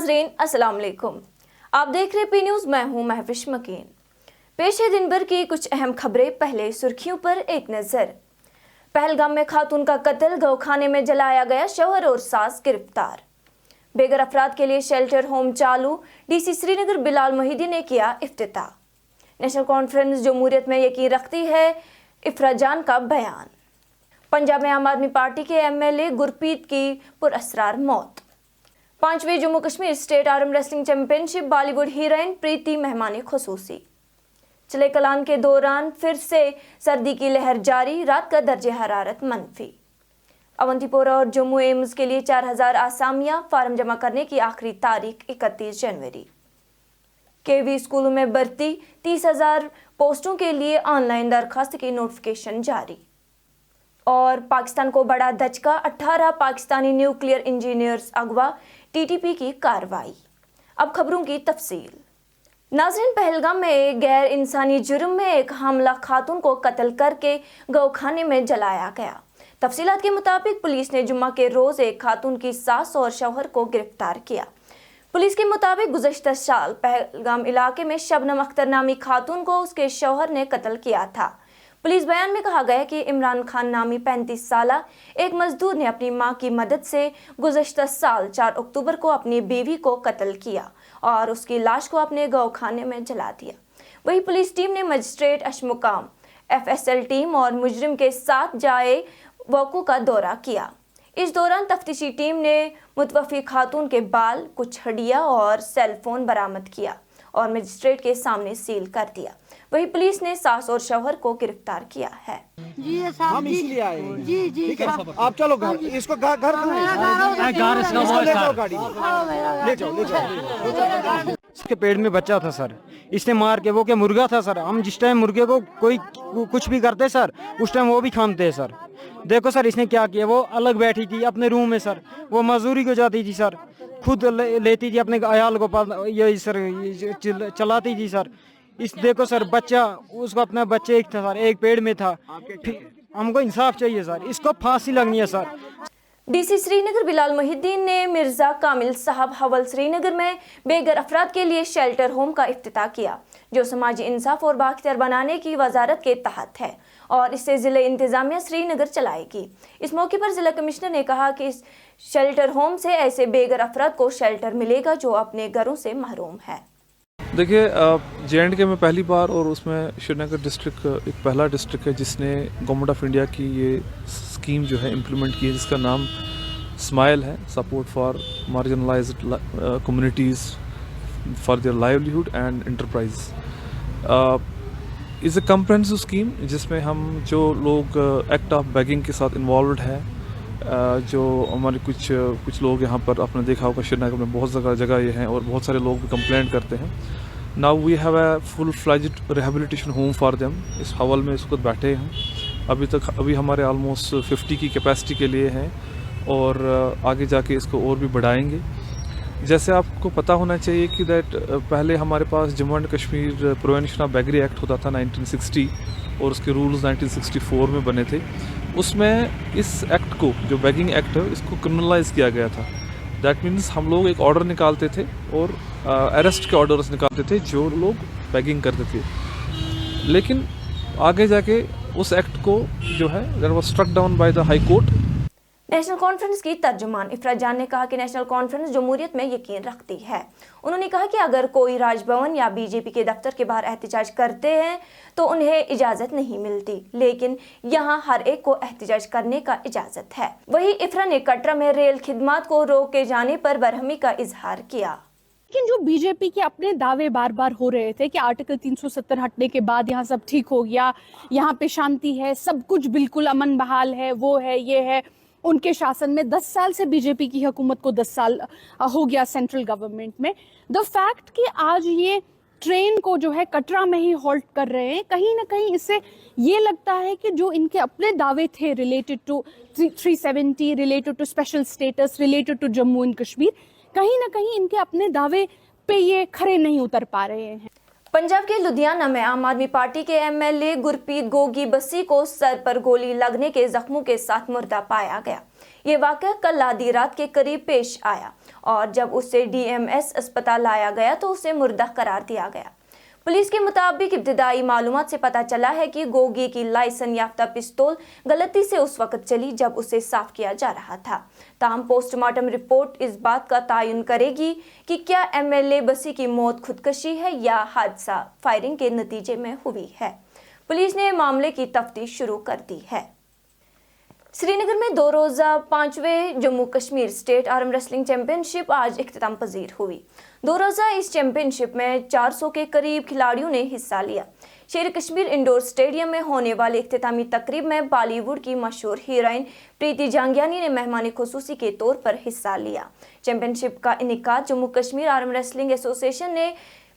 नाजरीन अस्सलाम वालेकुम, आप देख रहे पी न्यूज़। मैं हूं महविश मकीन। पेश है दिन भर की कुछ अहम खबरें। पहले सुर्खियों पर एक नजर। पहलगाम में खातून का कत्ल, गौखाने में जलाया गया शौहर और सास गिरफ्तार। बेघर अफराद के लिए शेल्टर होम चालू, डीसी श्रीनगर बिलाल मोहिद्दीन ने किया इफ्तिताह। नेशनल कॉन्फ्रेंस जमहूरियत में यकीन रखती है, इफ्रा जान का बयान। पंजाब में आम आदमी पार्टी के एमएलए गुरप्रीत की पुरअसरार मौत। 5वीं Jammu Kashmir state arm wrestling championship, Bollywood heroine Preeti मेहमानी खुसूसी। चले कलान के दौरान फिर से सर्दी की लहर जारी, रात का दर्जे हरारत मनफी। अवंतीपोरा और जम्मू एम्स के लिए 4000 आसामियां, फार्म जमा करने की आखिरी तारीख 31 जनवरी। केवी स्कूलों में भर्ती, 30,000 पोस्टों के लिए ऑनलाइन दरखास्त की नोटिफिकेशन जारी। और पाकिस्तान को बड़ा धचका, 18 पाकिस्तानी न्यूक्लियर इंजीनियर्स अगवा, टीटीपी की कार्रवाई। अब खबरों की तफसील। नाज़रीन, पहलगाम में एक गैर इंसानी जुर्म में एक हमला खातून को कत्ल करके गौखाने में जलाया गया। तफसीलात के मुताबिक पुलिस ने जुम्मा के रोज एक खातून की सास और शौहर को गिरफ्तार किया। पुलिस के मुताबिक गुज़श्ता साल पहलगाम इलाके में शबनम अख्तर नामी खातून को उसके शौहर ने कत्ल किया था। पुलिस बयान में कहा गया कि इमरान खान नामी 35 साला एक मजदूर ने अपनी मां की मदद से गुज़श्ता साल 4 अक्टूबर को अपनी बीवी को कत्ल किया और उसकी लाश को अपने गौखाने में जला दिया। वही पुलिस टीम ने मजिस्ट्रेट अशमुकाम, FSL टीम और मुजरिम के साथ जाए वक़ू का दौरा किया। इस दौरान तफ्तीशी टीम ने मुतवफ़ी खातून के बाल, कुछ हड्डियां और सेल फोन बरामद किया और मजिस्ट्रेट के सामने सील कर दिया। वही पुलिस ने सास और शौहर को गिरफ्तार किया है। हम इसलिए आए हैं। जी ठीक है, आप चलो घर, इसको घर गाड़ी ले जाओ। इसके पेट में बच्चा था सर, इसने मार के, वो क्या मुर्गा था सर। हम जिस टाइम मुर्गे को कोई कुछ भी करते सर, उस टाइम वो भी खामते हैं सर। देखो सर इसने क्या किया, वो अलग बैठी थी अपने रूम में सर, वो मजदूरी को जाती थी सर, खुद लेती थी अपने अयाल को, ये सर चलाती थी सर। इस देखो सर बच्चा, उसको अपना बच्चे एक था सर, एक पेड़ में था। हमको इंसाफ चाहिए सर, इसको फांसी लगनी है सर। डीसी श्रीनगर बिलाल मोहिद्दीन ने मिर्जा कामिल साहब हवल श्रीनगर में बेघर अफराद के लिए शेल्टर होम का इफ्तिताह किया, जो समाजी इंसाफ और बाख्तियार बनाने की वजारत के तहत है और इससे जिला इंतजामिया श्रीनगर चलाएगी। इस मौके पर जिला कमिश्नर ने कहा कि इस शेल्टर होम से ऐसे बेघर अफराद को शेल्टर मिलेगा जो अपने घरों से महरूम है। देखिए, JNK में पहली बार, और उसमें श्रीनगर डिस्ट्रिक्ट एक पहला डिस्ट्रिक्ट है जिसने गवर्नमेंट ऑफ इंडिया की ये स्कीम जो है इम्प्लीमेंट की है, जिसका नाम स्माइल है, support for marginalised communities for their livelihood and enterprise. Is a comprehensive scheme जिसमें हम जो लोग एक्ट ऑफ बेगिंग के साथ इन्वॉल्व है, जो हमारे कुछ लोग यहाँ पर आपने देखा होगा श्रीनगर में बहुत जगह ये हैं और बहुत सारे लोग भी कंप्लेंट करते हैं। Now we have a full fledged rehabilitation home for them. इस हवल में इस वक्त बैठे हैं। अभी हमारे ऑलमोस्ट 50 की कैपेसिटी के लिए हैं और आगे जाके इसको और भी बढ़ाएंगे। जैसे आपको पता होना चाहिए कि पहले हमारे पास Jammu and Kashmir prevention of beggary act होता था 1960 और उसके रूल्स 1964 में बने थे। उसमें इस एक्ट को, जो बेगिंग एक्ट है, इसको क्रिमिनलाइज किया गया था। दैट मीन्स हम लोग एक ऑर्डर निकालते थे और अरेस्ट के ऑर्डर्स निकालते थे जो लोग बेगिंग करते थे। लेकिन आगे जाके उस एक्ट को जो है that was struck down by the high court. National Conference की तर्जुमान इफ्रा जान ने कहा कि नेशनल कॉन्फ्रेंस जमहूरियत में यकीन रखती है। उन्होंने कहा कि अगर कोई राजभवन या बीजेपी के दफ्तर के बाहर एहतजाज करते हैं तो उन्हें इजाजत नहीं मिलती, लेकिन यहाँ हर एक को एहतजाज करने का इजाजत है। वही इफ्रा ने कटरा में रेल खिदमात को रोके जाने पर बरहमी का इजहार किया। लेकिन जो बीजेपी के अपने दावे बार बार हो रहे थे कि आर्टिकल 370 हटने के बाद यहाँ सब ठीक हो गया, यहाँ पे शांति है, सब कुछ बिल्कुल अमन बहाल है, वो है, ये है। उनके शासन में 10 साल से बीजेपी की हुकूमत को 10 साल हो गया सेंट्रल गवर्नमेंट में। द फैक्ट कि आज ये ट्रेन को जो है कटरा में ही हॉल्ट कर रहे हैं, कहीं ना कहीं इससे ये लगता है कि जो इनके अपने दावे थे related to 370, related to special status, related to Jammu and Kashmir, कहीं ना कहीं इनके अपने दावे पे ये खरे नहीं उतर पा रहे हैं। पंजाब के लुधियाना में आम आदमी पार्टी के एमएलए गुरप्रीत गोगी बसी को सर पर गोली लगने के जख्मों के साथ मुर्दा पाया गया। ये वाक़या कल आधी रात के करीब पेश आया और जब उसे DMS अस्पताल लाया गया तो उसे मुर्दा करार दिया गया। पुलिस के मुताबिक इब्तिदाई मालूमात से पता चला है कि गोगी की लाइसेंस याफ्ता पिस्तौल गलती से उस वक्त चली जब उसे साफ किया जा रहा था। ताहम पोस्टमार्टम रिपोर्ट इस बात का तयन करेगी कि क्या MLA बसी की मौत खुदकशी है या हादसा फायरिंग के नतीजे में हुई है। पुलिस ने मामले की तफ्तीश शुरू कर दी है। श्रीनगर में 2 रोज़ा 5वें Jammu Kashmir state arm wrestling championship आज इख्तिताम पजीर हुई। 2 रोज़ा इस चैंपियनशिप में 400 के करीब खिलाड़ियों ने हिस्सा लिया। शेर कश्मीर इंडोर स्टेडियम में होने वाली इख्तितामी तकरीब में बॉलीवुड की मशहूर हीरोइन प्रीति जांगियानी ने मेहमान खुसूसी के तौर पर हिस्सा लिया। चैंपियनशिप का इनेकाद Jammu Kashmir arm wrestling association ने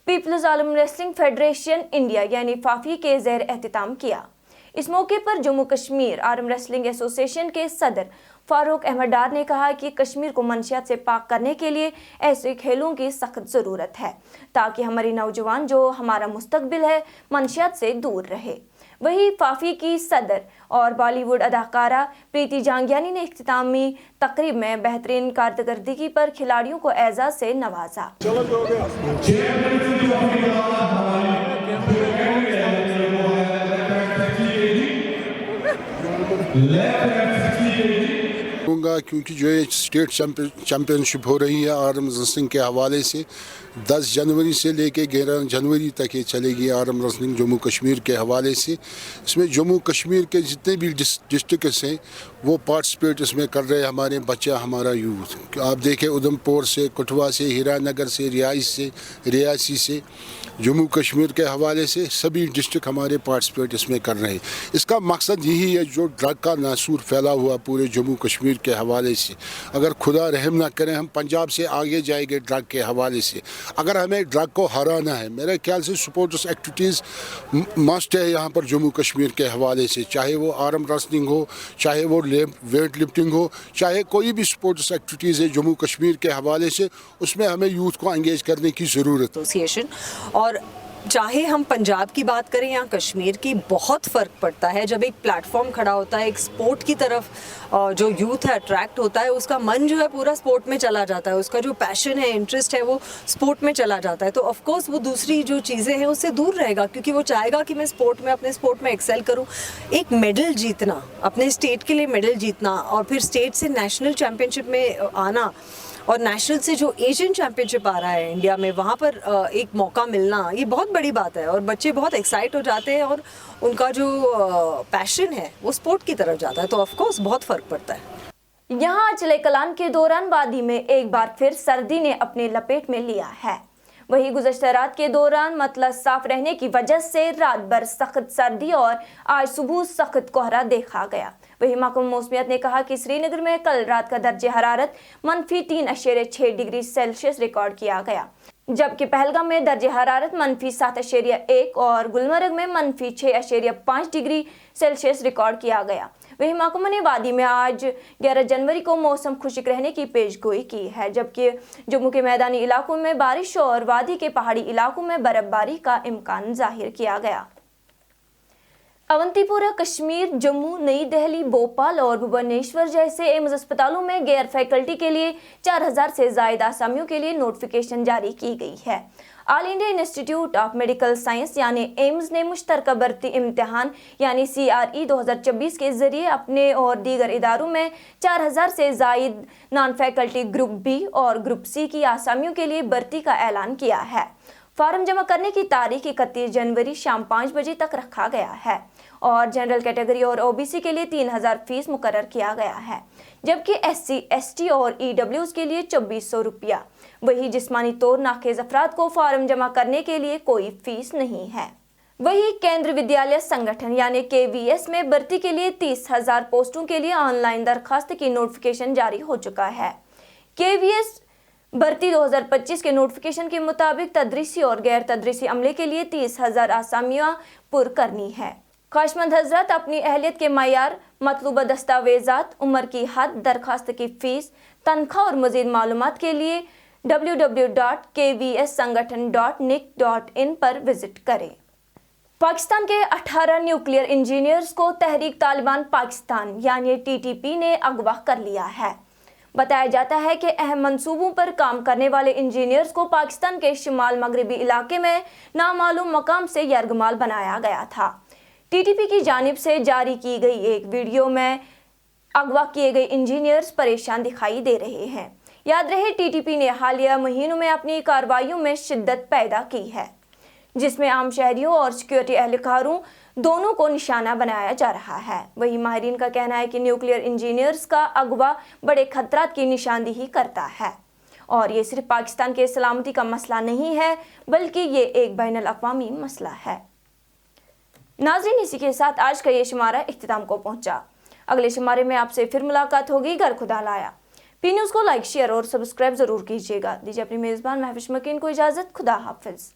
people's arm wrestling federation India यानी फाफी के ज़ेर एहतिताम किया। इस मौके पर Jammu Kashmir arm wrestling association के सदर फारूक अहमद डार ने कहा कि कश्मीर को मंशियात से पाक करने के लिए ऐसे खेलों की सख्त ज़रूरत है ताकि हमारी नौजवान जो हमारा मुस्तकबिल है मंशियात से दूर रहे। वहीं फाफी की सदर और बॉलीवुड अदाकारा प्रीति जांगियानी ने इख्तितामी तकरीब में बेहतरीन कारकर्दगी पर खिलाड़ियों को एजाज से नवाजा। क्योंकि जो ये स्टेट चैम्पियनशिप हो रही है आर्म रेसलिंग के हवाले से 10 जनवरी से लेके 11 जनवरी तक ये चलेगी आर्म रेसलिंग जम्मू कश्मीर के हवाले से। इसमें जम्मू कश्मीर के जितने भी डिस्ट्रिक्ट्स हैं वो पार्टिसिपेट इसमें कर रहे हैं, हमारे बच्चे, हमारा यूथ। आप देखें उधमपुर से, कठुआ से, हीरानगर से, रियासी से, जम्मू कश्मीर के हवाले से सभी डिस्ट्रिक्ट हमारे पार्टिसिपेट इसमें कर रहे हैं। इसका मकसद यही है जो ड्रग का नासूर फैला हुआ पूरे जम्मू कश्मीर के हवाले से, अगर खुदा रहम ना करें हम पंजाब से आगे जाएंगे ड्रग के हवाले से। अगर हमें ड्रग को हराना है, मेरे ख्याल से स्पोर्ट्स एक्टिविटीज़ मस्ट है यहाँ पर जम्मू कश्मीर के हवाले से, चाहे वो आर्म रेसलिंग हो, चाहे वो वेट लिफ्टिंग हो, चाहे कोई भी स्पोर्ट्स एक्टिविटीज़ है जम्मू कश्मीर के हवाले से, उसमें हमें यूथ को एंगेज करने की ज़रूरत एसोसिएशन। और चाहे हम पंजाब की बात करें या कश्मीर की, बहुत फ़र्क पड़ता है जब एक प्लेटफॉर्म खड़ा होता है, एक स्पोर्ट की तरफ जो यूथ है अट्रैक्ट होता है, उसका मन जो है पूरा स्पोर्ट में चला जाता है, उसका जो पैशन है, इंटरेस्ट है वो स्पोर्ट में चला जाता है। तो ऑफ कोर्स वो दूसरी जो चीज़ें हैं उससे दूर रहेगा क्योंकि वो चाहेगा कि मैं स्पोर्ट में अपने स्पोर्ट में एक्सेल करूँ। एक मेडल जीतना, अपने स्टेट के लिए मेडल जीतना और फिर स्टेट से नेशनल चैम्पियनशिप में आना और नेशनल से जो एशियन चैम्पियनशिप आ रहा है इंडिया में, वहाँ पर एक मौका मिलना, ये बहुत बड़ी बात है और बच्चे बहुत एक्साइट हो जाते हैं और उनका जो पैशन है वो स्पोर्ट की तरफ जाता है। तो ऑफ कोर्स बहुत फ़र्क पड़ता है। यहाँ चले कलान के दौरान वादी में एक बार फिर सर्दी ने अपने लपेट में लिया है। वहीं गुज़श्ता रात के दौरान मतला साफ रहने की वजह से रात भर सख्त सर्दी और आज सुबह सख्त कोहरा देखा गया। वहीं महकमा मौसमियात ने कहा कि श्रीनगर में कल रात का दर्जे हरारत -3.6 डिग्री सेल्सियस रिकॉर्ड किया गया, जबकि पहलगाम में दर्जे हरारत -7.1 और गुलमर्ग में -6.5 डिग्री सेल्सियस रिकॉर्ड किया गया। वहीं महकमा ने वादी में आज 11 जनवरी को मौसम खुश्क रहने की पेशगोई की है, जबकि जम्मू के मैदानी इलाकों में बारिश और वादी के पहाड़ी इलाकों में बर्फबारी का इम्कान जाहिर किया गया। अवंतीपुरा कश्मीर, जम्मू, नई दिल्ली, भोपाल और भुवनेश्वर जैसे एम्स अस्पतालों में गैर फैकल्टी के लिए 4000 से ज़ायद आसामियों के लिए नोटिफिकेशन जारी की गई है। All India institute of medical science यानी एम्स ने मुश्तरका भर्ती इम्तिहान यानी CRE 2024 के जरिए अपने और दीगर इदारों में 4000 से ज़ायद नॉन फैकल्टी ग्रुप B और ग्रुप C की आसामियों के लिए भर्ती का ऐलान किया है। फार्म जमा करने की तारीख 31 जनवरी शाम 5 बजे तक रखा गया है और जनरल कैटेगरी और OBC के लिए 3000 फीस मुकर्रर किया गया है, जबकि SC, ST और EWs के लिए 2400 रुपया। वही जिस्मानी तौर नाखेज अफराद को फार्म जमा करने के लिए कोई फीस नहीं है। वही केंद्र विद्यालय संगठन यानी KVS में भर्ती के लिए 30,000 पोस्टों के लिए ऑनलाइन दरखास्त की नोटिफिकेशन जारी हो चुका है। KVS भर्ती 2025 के नोटिफिकेशन के मुताबिक तदरीसी और गैर तदरीसी अमले के लिए 30,000 आसामियां पुर करनी है। ख्वाहिशमंद हजरत अपनी अहलियत के मयार, मतलूबा दस्तावेजात, उम्र की हद, दरखास्त की फीस, तनख्वाह और मजीद मालूमात के लिए www.kvssangathan.nic.in पर विजिट करें। पाकिस्तान के 18 न्यूक्लियर इंजीनियर्स को तहरीक तालिबान पाकिस्तान यानी टीटीपी ने अगवा कर लिया है। बताया जाता है कि अहम मंसूबों पर काम करने वाले इंजीनियर्स को पाकिस्तान के शिमाल मगरबी इलाके में नामालूम मकाम से यरगमाल बनाया गया था। टीटीपी की जानिब से जारी की गई एक वीडियो में अगवा किए गए इंजीनियर्स परेशान दिखाई दे रहे हैं। याद रहे, टीटीपी ने हालिया महीनों में अपनी कार्रवाइयों में शिद्दत पैदा की है, जिसमें आम शहरियों और सिक्योरिटी एहलकारों दोनों को निशाना बनाया जा रहा है। वहीं माहिरीन का कहना है कि न्यूक्लियर इंजीनियर्स का अगवा बड़े खतरात की निशानदेही करता है और ये सिर्फ पाकिस्तान के सलामती का मसला नहीं है, बल्कि ये एक बैनुल अक़वामी मसला है। नाज़रीन, इसी के साथ आज का ये शुमारा इख्तिताम को पहुंचा। अगले शुमारे में आपसे फिर मुलाकात होगी। घर खुदा लाया। पी न्यूज़ को लाइक, शेयर और सब्सक्राइब जरूर कीजिएगा। दीजिए अपनी मेज़बान महविश मकीन को इजाज़त। खुदा हाफिज़।